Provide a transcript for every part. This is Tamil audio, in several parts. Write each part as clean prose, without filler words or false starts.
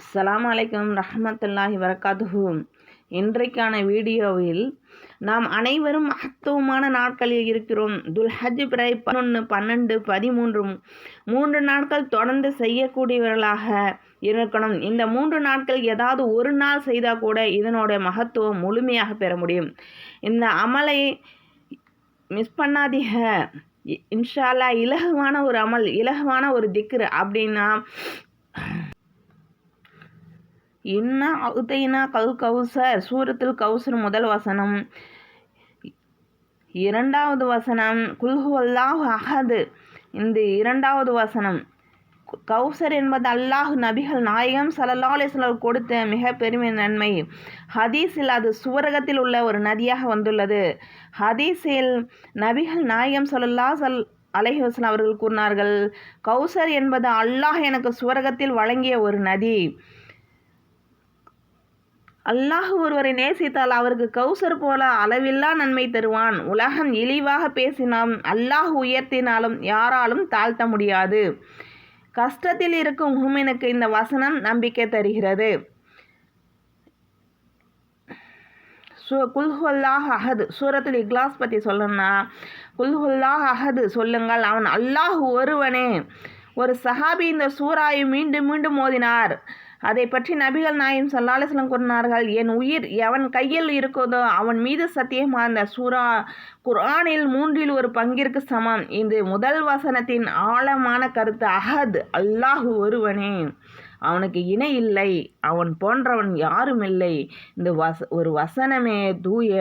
அஸ்ஸலாமு அலைக்கும் ரஹ்மத்துல்லாஹி வரகாத்துஹு. இன்றைக்கான வீடியோவில் நாம் அனைவரும் மகத்துவமான நாட்களில் இருக்கிறோம். துல்ஹஜ் பிறை 11, 12, 13 3 நாட்கள் தொடர்ந்து செய்யக்கூடியவர்களாக இருக்கணும். இந்த 3 நாட்கள் ஏதாவது ஒரு நாள் செய்தால் கூட இதனுடைய மகத்துவம் முழுமையாக பெற முடியும். இந்த அமலை மிஸ் பண்ணாதீங்க. இன்ஷா அல்லாஹ் இலகுவான ஒரு அமல், இலகுவான ஒரு திக்ர். அப்படின்னா இன்னா அவுதைனா கௌசர், சூரத்துல் கௌசர் முதல் வசனம், இரண்டாவது வசனம் குல்ஹுவல்லாஹு அஹது, இந்த இரண்டாவது வசனம். கௌசர் என்பது அல்லாஹ் நபிகள் நாயகம் ஸல்லல்லாஹு அலைஹி வஸல்லம் கொடுத்த மிக பெருமை நன்மை. ஹதீஸில் அது சுவர்க்கத்தில் உள்ள ஒரு நதியாக வந்துள்ளது. ஹதீஸில் நபிகள் நாயகம் ஸல்லல்லாஹு அலைஹி வஸல்லம் அவர்கள் கூறினார்கள், கௌசர் என்பது அல்லாஹ் எனக்கு சுவர்க்கத்தில் வழங்கிய ஒரு நதி. அல்லாஹ் ஒருவரை நேசித்தால் அவருக்கு கௌசர் போல அளவில்லா நன்மை தருவான். உலகம் இழிவாக பேசினாலும் அல்லாஹ் உயர்த்தினாலும் யாராலும் தாழ்த்த முடியாது. கஷ்டத்தில் இருக்கும் முஃமினுக்கு இந்த வசனம் நம்பிக்கை தருகிறது. குல்ஹுல்லாஹ் அஹது, சூரத்துல் இக்லாஸ் பற்றி சொல்லணும்னா குல்ஹுல்லாஹ் அஹது சொல்லுங்கள், அவன் அல்லாஹ் ஒருவனே. ஒரு சஹாபி இந்த சூராயை மீண்டும் மீண்டும் ஓதினார். அதை பற்றி நபிகள் நாயகம் ஸல்லல்லாஹு அலைஹி வஸல்லம் கூறினார்கள், என் உயிர் எவன் கையில் இருக்குதோ அவன் மீது சத்தியமாக அந்த சூரா குர்ஆனில் 1/3 சமம். இது முதல் வசனத்தின் ஆழமான கருத்து. அஹத், அல்லாஹ் ஒருவனே, அவனுக்கு இணை இல்லை, அவன் போன்றவன் யாரும் இல்லை. இந்த ஒரு வசனமே தூய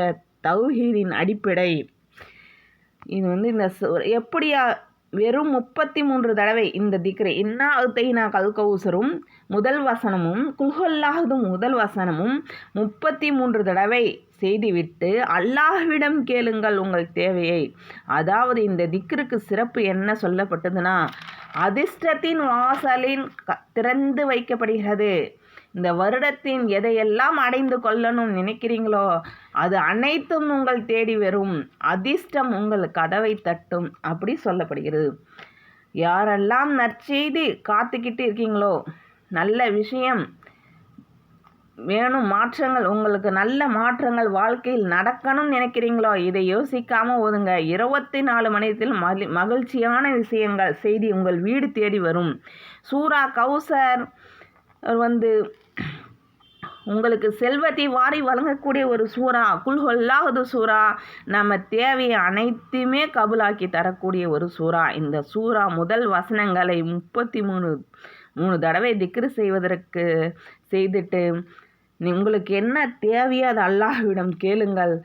தௌஹீதின் அடிப்படை. இது இந்த எப்படியா வெறும் 33 தடவை இந்த திக்ரை இன்னா அவுதைனா கௌசரும் முதல் வசனமும் குல்ஹுல்லாஹும் முதல் வசனமும் 33 தடவை செய்துவிட்டு அல்லாஹ்விடம் கேளுங்கள் உங்கள் தேவையை. அதாவது இந்த திக்ருக்கு சிறப்பு என்ன சொல்லப்பட்டதுன்னா, அதிர்ஷ்டத்தின் வாசலின் திறந்து வைக்கப்படுகிறது. இந்த வருடத்தின் எதையெல்லாம் அடைந்து கொள்ளணும் நினைக்கிறீங்களோ அது அனைத்தும் உங்கள் தேடி வரும். அதிர்ஷ்டம் உங்கள் கதவை தட்டும், அப்படி சொல்லப்படுகிறது. யாரெல்லாம் நற்செய்தி காத்துக்கிட்டு இருக்கீங்களோ, நல்ல விஷயம் வேணும், மாற்றங்கள், உங்களுக்கு நல்ல மாற்றங்கள் வாழ்க்கையில் நடக்கணும்னு நினைக்கிறீங்களோ இதை யோசிக்காமல் ஓதுங்க. 24 மணி நேரத்தில் மகிழ்ச்சியான விஷயங்கள் செய்தி உங்கள் வீடு தேடி வரும். சூரா கௌசர் உங்களுக்கு செல்வத்தை வாரி வழங்கக்கூடிய ஒரு சூரா. குல்ஹுல்லாஹு சூரா நம்ம தேவையை அனைத்துமே கபுலாக்கி தரக்கூடிய ஒரு சூரா. இந்த சூரா முதல் வசனங்களை 33 தடவை திக்ரு செய்துட்டு உங்களுக்கு என்ன தேவையோ அது அல்லாஹ்விடம் கேளுங்கள்.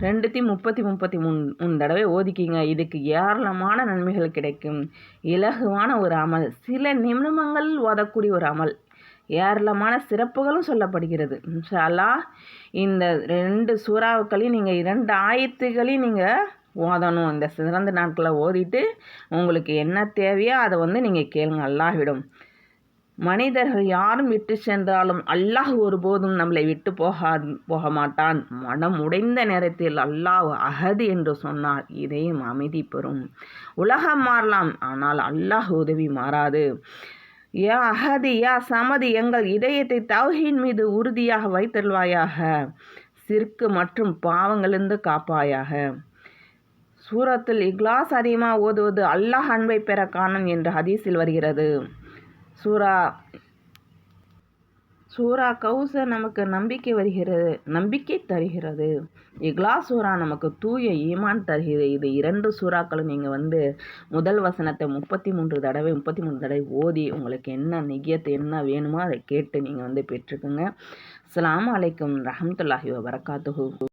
233 தடவை ஓதிக்கிங்க. இதுக்கு ஏராளமான நன்மைகள் கிடைக்கும். இலகுவான ஒரு அமல், சில நிமிடங்கள் ஓதக்கூடிய ஒரு அமல், ஏராளமான சிறப்புகளும் சொல்லப்படுகிறது. இன்ஷா அல்லாஹ் இந்த 2 சூறாக்களையும் நீங்கள் 2 ஆயத்துகளையும் நீங்கள் ஓதணும். இந்த சிறந்த நாட்களை ஓதிட்டு உங்களுக்கு என்ன தேவையோ அதை நீங்கள் கேளுங்க அல்லாஹ்விடம். மனிதர்கள் யாரும் விட்டு சென்றாலும் அல்லாஹ் ஒருபோதும் நம்மளை விட்டு போக மாட்டான். மனம் உடைந்த நேரத்தில் அல்லாஹ் அஹது என்று சொன்னால் இதயம் அமைதி பெறும். உலகம் மாறலாம், ஆனால் அல்லாஹ் உதவி மாறாது. யா அஹது யா சமது, எங்கள் இதயத்தை தௌஹீத் மீது உறுதியாக வைத்தல்வாயாக, சிர்க்கு மற்றும் பாவங்களிலிருந்து காப்பாயாக. சூரத்துல் இக்லாஸ் அதிகமாக ஓதுவது அல்லாஹ் அன்பை பெற காரணம் என்று ஹதீஸில் வருகிறது. சூரா கௌசர் நமக்கு நம்பிக்கை தருகிறது. இக்லாஸ் சூரா நமக்கு தூய ஈமான் தருகிறது. இது 2 சூறாக்களும் நீங்கள் முதல் வசனத்தை 33 தடவை ஓதி உங்களுக்கு என்ன நியத் என்ன வேணுமோ அதை கேட்டு நீங்கள் பெற்றுக்குங்க. அஸ்ஸலாமு அலைக்கும் ரஹ்மத்துல்லாஹி வபரகாத்துஹு.